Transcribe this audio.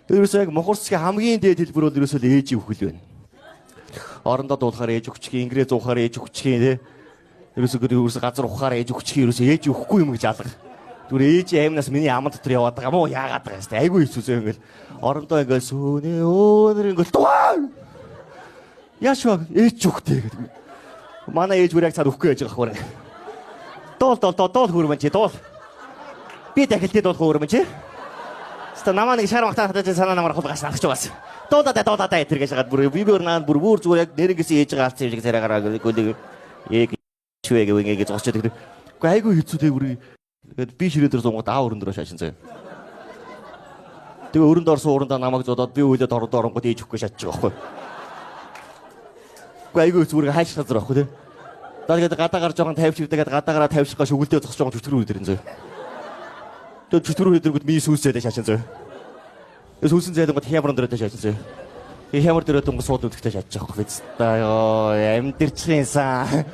Ерөөсөө яг Монголсгийн хамгийн дээд хэлбэр бол ерөөсөө ээжийн үхэл байна. Орондоо дуулахаар ээж өгчих, инглиз уухаар ээж өгчих тий. Ерөөсөө газар ухахаар ээж өгчих, ерөөсөө ээж өгөхгүй юм гэж алга. Түр ээжийн аймнаас миний аман дотор яваад байгаа мó яагаад байгаа юм бэ? Айгүй хэцүүсээ ингээл орондоо ингээл сүүнэ өөнөр ингээл туваа. Яашваг ээж өгтэй гэдэг. Манай ээж бүр яг цаад өгөхгүй байж байгаа хөрөнгө. Дуул хөрмөн чи дуул. Би дахилтээ дуул хөрмөн чи. Ста намаа нэг шар махтаа хатаж санаа намар хулгаас авч байгаас. Дуудаа тэргэж хагаад бүр би наад бүр зүгээр яг нэрнгэс ээж байгаа алцсан шиг цараагаар гөлөг яг швэг ингэж зогсож байдаг. Уу айгүй хэцүү тэг бүр тэгээд би ширээдэр зунгууд аа өрөндөрөө шаашин заяа. Тэгээ өрөнд орсон урандаа намайг зодоод би үйлээд оронгууд ээж өгөхгүй шатчих واخхой. Уу айгүй зүгээр хайш газар واخхой тий. Тэгээд гадаа гарч жоохон тавьчихдаг гэдэг гадаагаараа тавьчихгаа шүгэлдээ зогсож жоохон чөтгөр үдэрэн заяа. Тэгээд чөтгөр үдэргүүд миний сүүсээд шаашин заяа. Сүүсэн зайдангууд хямран дөрөдөө шаашин заяа. Хямар дөрөдөө сууд үдгтэй шатчих واخхой. Амдэрчихсэн.